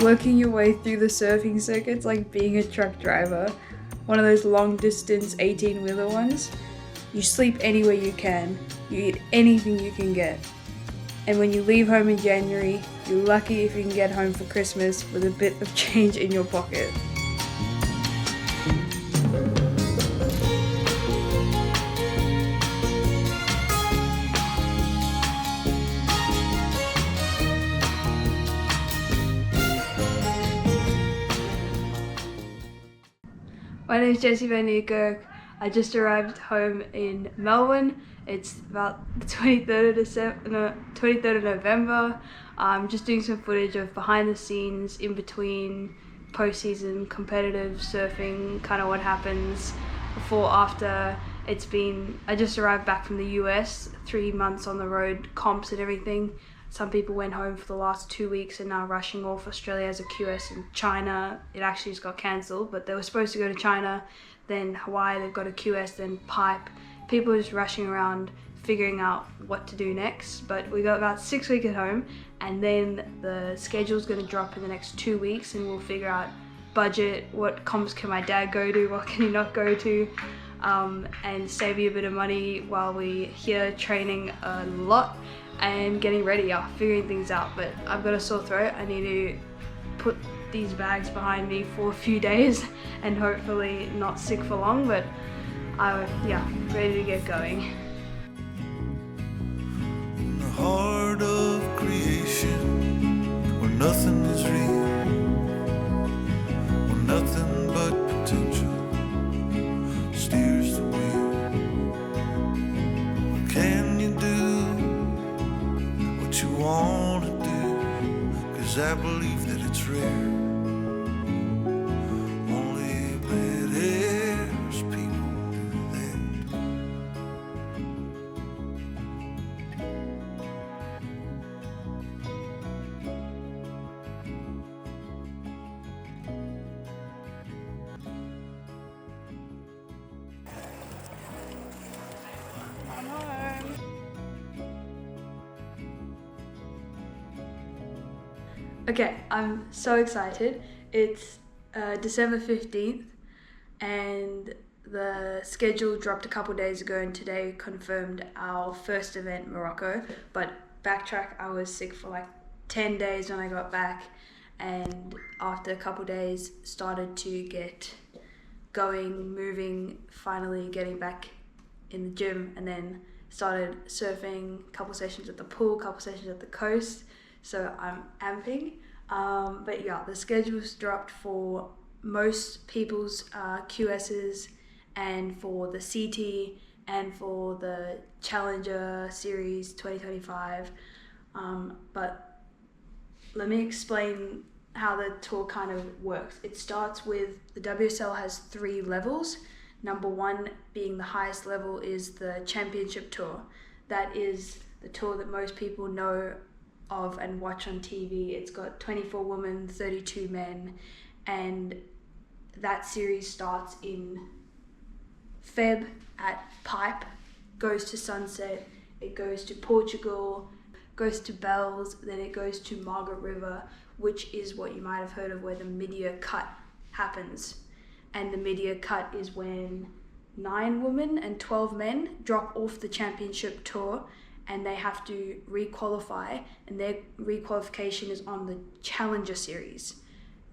working your way through the surfing circuit's like being a truck driver, one of those long distance 18-wheeler ones. You sleep anywhere you can, you eat anything you can get. And when you leave home in January, you're lucky if you can get home for Christmas with a bit of change in your pocket. My name is Jessie Van Niekerk. I just arrived home in Melbourne. It's about the 23rd of November. I'm just doing some footage of behind the scenes, in between post-season competitive surfing, kind of what happens before, after. I just arrived back from the US, 3 months on the road, comps and everything. Some people went home for the last 2 weeks and now rushing off. Australia as a QS, and China, it actually just got cancelled, but they were supposed to go to China, then Hawaii, they've got a QS, then Pipe. People are just rushing around figuring out what to do next. But we got about 6 weeks at home, and then the schedule's going to drop in the next 2 weeks, and we'll figure out budget, what comps can my dad go to, what can he not go to, and saving a bit of money while we're here training a lot and getting ready, figuring things out. But I've got a sore throat. I need to put these bags behind me for a few days and hopefully not sick for long, but ready to get going. In the heart of creation, where nothing is real, where nothing but potential steers the wheel. What can you do what you want to do? 'Cause I believe that it's rare. Only badass people do that. Okay, I'm so excited. It's December 15th and the schedule dropped a couple days ago, and today confirmed our first event, Morocco. But backtrack, I was sick for like 10 days when I got back, and after a couple days started to get going, moving, finally getting back in the gym, and then started surfing, a couple sessions at the pool, a couple sessions at the coast. So I'm amping, but yeah, the schedule's dropped for most people's QSs, and for the CT, and for the Challenger Series 2025. But let me explain how the tour kind of works. It starts with, the WSL has 3 levels. Number 1 being the highest level is the Championship Tour. That is the tour that most people know of and watch on TV. It's got 24 women, 32 men, and that series starts in Feb at Pipe, goes to Sunset, it goes to Portugal, goes to Bells, then it goes to Margaret River, which is what you might have heard of, where the mid-year cut happens. And the mid-year cut is when 9 women and 12 men drop off the Championship Tour, and they have to re-qualify, and their re-qualification is on the Challenger Series.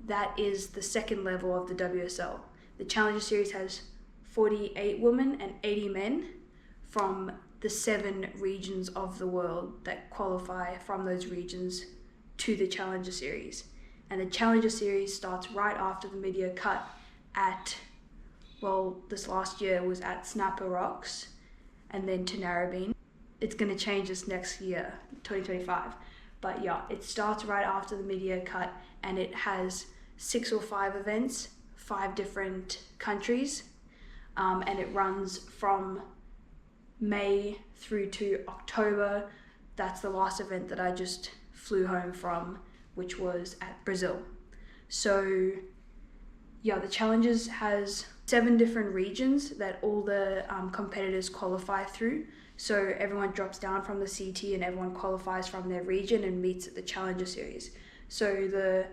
That is the second level of the WSL. The Challenger Series has 48 women and 80 men from the 7 regions of the world that qualify from those regions to the Challenger Series. And the Challenger Series starts right after the mid-year cut at, this last year was at Snapper Rocks and then to Narrabeen. It's going to change this next year, 2025. But yeah, it starts right after the mid-year cut, and it has 6 or 5 events, 5 different countries, and it runs from May through to October. That's the last event that I just flew home from, which was at Brazil. So yeah, the Challengers has 7 different regions that all the competitors qualify through. So everyone drops down from the CT and everyone qualifies from their region and meets at the Challenger Series. So the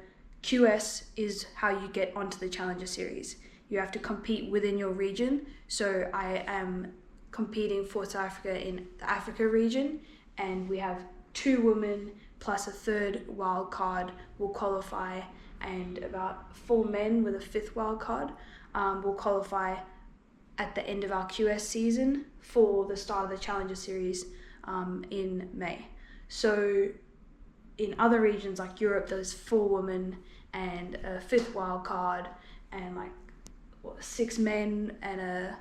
QS is how you get onto the Challenger Series. You have to compete within your region. So I am competing for South Africa in the Africa region, and we have 2 women plus a 3rd wild card will qualify, and about 4 men with a 5th wild card will qualify at the end of our QS season for the start of the Challenger Series in May. So in other regions like Europe, there's 4 women and a 5th wild card, and 6 men and a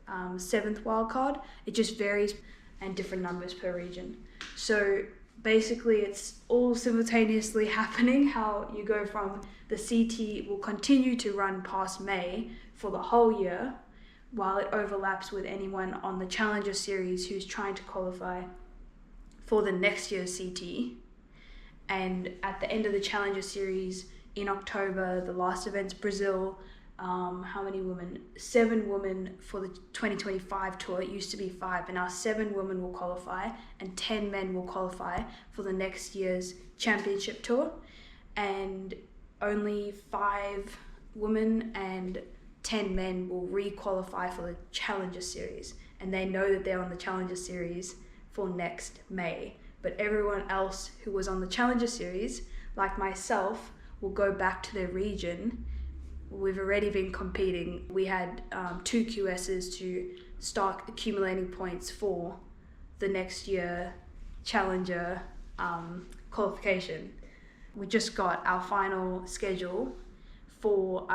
7th wild card. It just varies, and different numbers per region. So basically it's all simultaneously happening, how you go from the CT will continue to run past May for the whole year, while it overlaps with anyone on the Challenger Series who's trying to qualify for the next year's CT. And at the end of the Challenger Series in October, the last event's Brazil. How many women? 7 women for the 2025 tour. It used to be 5, and now 7 women will qualify, and 10 men will qualify for the next year's championship tour. And only 5 women and 10 men will re-qualify for the Challenger Series, and they know that they're on the Challenger Series for next May. But everyone else who was on the Challenger Series, like myself, will go back to their region. We've already been competing. We had 2 QSs to start accumulating points for the next year Challenger qualification. We just got our final schedule for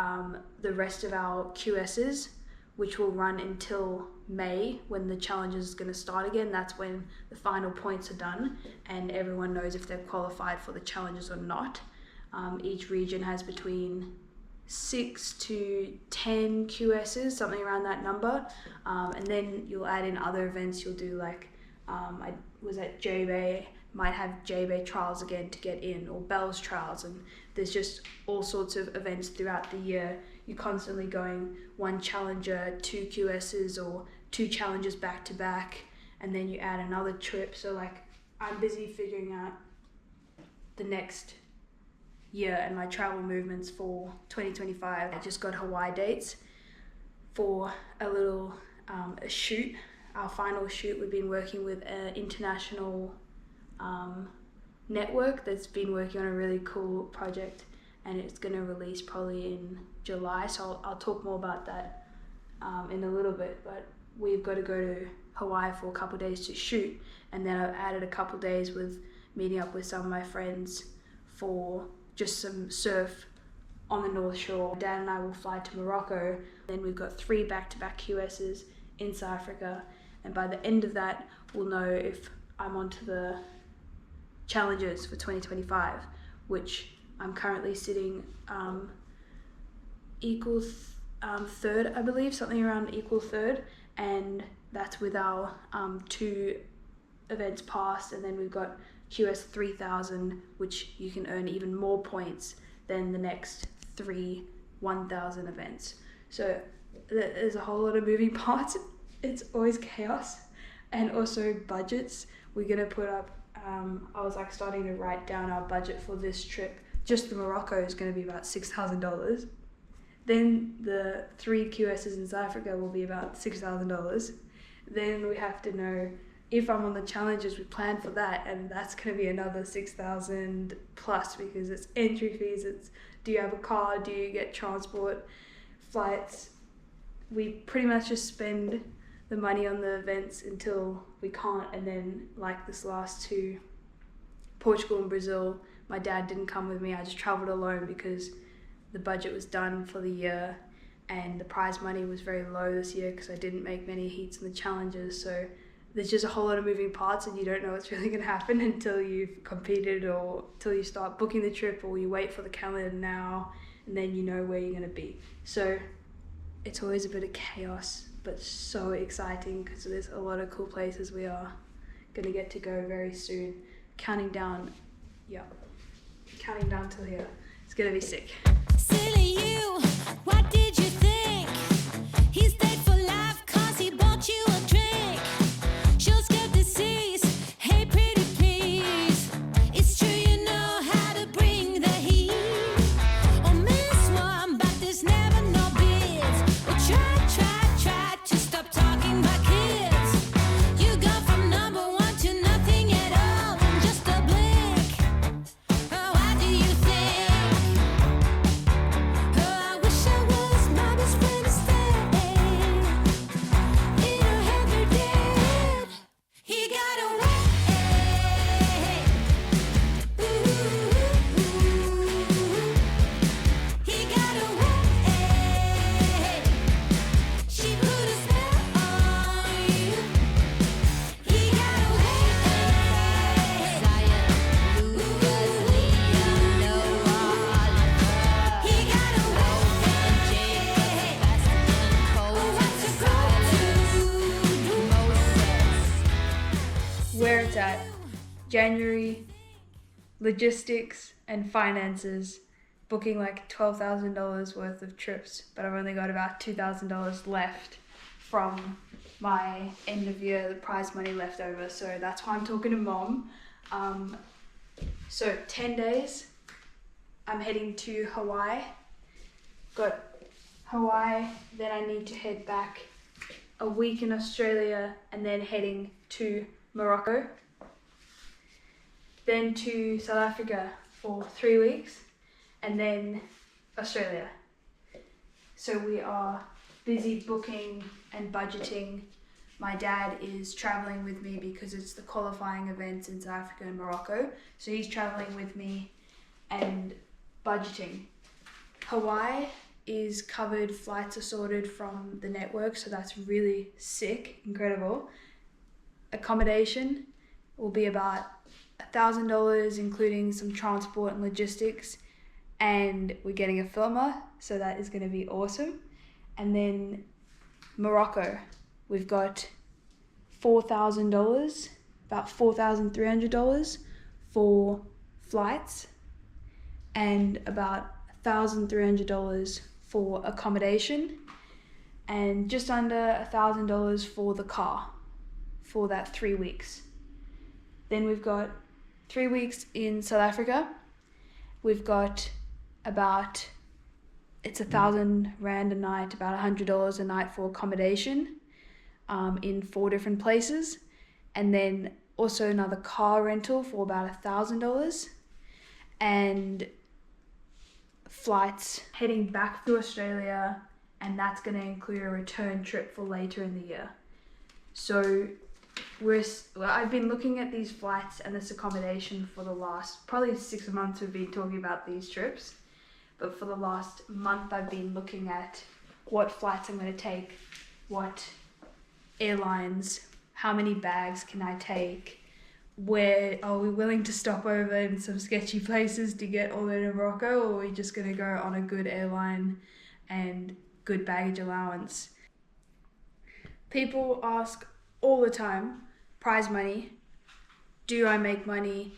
the rest of our QSs, which will run until May, when the Challenger is going to start again. That's when the final points are done and everyone knows if they've qualified for the Challengers or not. Each region has between 6 to 10 QSs, something around that number, and then you'll add in other events. You'll do I was at J-Bay, might have J-Bay trials again to get in, or Bell's trials, and there's just all sorts of events throughout the year. You're constantly going 1 Challenger, 2 QSs, or 2 Challengers back to back, and then you add another trip. So I'm busy figuring out the next year and my travel movements for 2025. I just got Hawaii dates for a little a shoot, our final shoot. We've been working with an international network that's been working on a really cool project, and it's going to release probably in July, so I'll talk more about that in a little bit. But we've got to go to Hawaii for a couple of days to shoot, and then I've added a couple of days with meeting up with some of my friends for just some surf on the North Shore. Dad and I will fly to Morocco. Then we've got 3 back-to-back QSs in South Africa, and by the end of that we'll know if I'm onto the Challengers for 2025, which I'm currently sitting equal third, I believe, something around equal third, and that's with our 2 events passed, and then we've got QS 3000, which you can earn even more points than the next 3 1000 events. So there's a whole lot of moving parts. It's always chaos, and also budgets. We're gonna put up, I was starting to write down our budget for this trip. Just the Morocco is gonna be about $6,000. Then the 3 QSs in South Africa will be about $6,000. Then we have to know if I'm on the Challengers. We plan for that, and that's going to be another $6,000 plus, because it's entry fees, it's do you have a car, do you get transport, flights. We pretty much just spend the money on the events until we can't, and then this last 2, Portugal and Brazil, my dad didn't come with me. I just travelled alone because the budget was done for the year, and the prize money was very low this year because I didn't make many heats in the Challengers. So there's just a whole lot of moving parts, and you don't know what's really going to happen until you've competed, or till you start booking the trip, or you wait for the calendar now, and then you know where you're going to be. So it's always a bit of chaos, but so exciting because there's a lot of cool places we are going to get to go very soon. Counting down till here. It's going to be sick. Silly you, what did you think? He stayed for life 'cause he bought you a drink. She'll skirt the seas, hey pretty please. It's true you know how to bring the heat. where it's at, January, logistics and finances, booking like $12,000 worth of trips, but I've only got about $2,000 left from my end of year, the prize money left over. So that's why I'm talking to Mom. So 10 days, I'm heading to Hawaii. Got Hawaii, then I need to head back a week in Australia and then heading to Morocco. Then to South Africa for 3 weeks and then Australia. So we are busy booking and budgeting. My dad is traveling with me because it's the qualifying events in South Africa and Morocco. So he's traveling with me and budgeting. Hawaii is covered, flights are sorted from the network, so that's really sick, incredible. Accommodation will be about $1,000, including some transport and logistics, and we're getting a filmer, so that is going to be awesome. And then Morocco, we've got $4,000, about $4,300 for flights, and about $1,300 for accommodation, and just under $1,000 for the car for that 3 weeks. Then we've got 3 weeks in South Africa. We've got about, it's 1,000 Rand a night, about $100 a night for accommodation in 4 different places. And then also another car rental for about $1,000. And flights heading back to Australia, and that's going to include a return trip for later in the year. So I've been looking at these flights and this accommodation for the last probably 6 months. We've been talking about these trips, but for the last month I've been looking at what flights I'm going to take, what airlines, how many bags can I take, where are we willing to stop over in some sketchy places to get all the way to Morocco, or are we just going to go on a good airline and good baggage allowance. People ask all the time, prize money, do I make money,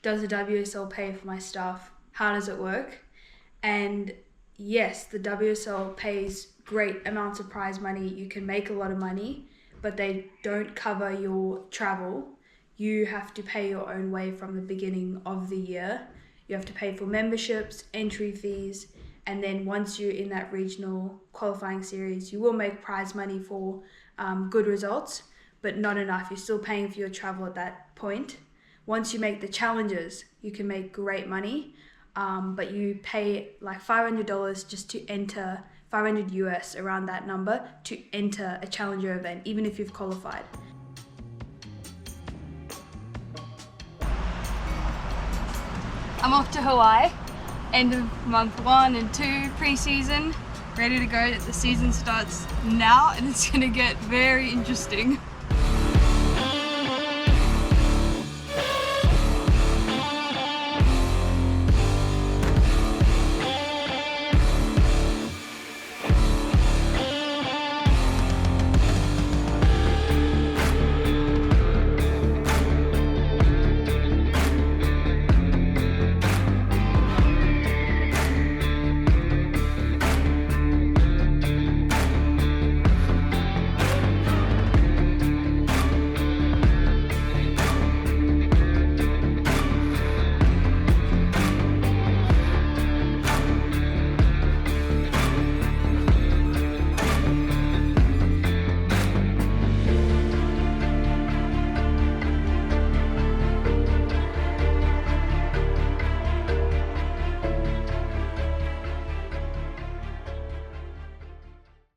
does the WSL pay for my stuff, how does it work? And yes, the WSL pays great amounts of prize money, you can make a lot of money, but they don't cover your travel. You have to pay your own way from the beginning of the year. You have to pay for memberships, entry fees, and then once you're in that regional qualifying series, you will make prize money for good results, but not enough. You're still paying for your travel at that point. Once you make the challenges, you can make great money, but you pay like $500 just to enter, 500 US, around that number, to enter a challenger event, even if you've qualified. I'm off to Hawaii, end of month 1 and 2, pre-season, ready to go. The season starts now and it's gonna get very interesting.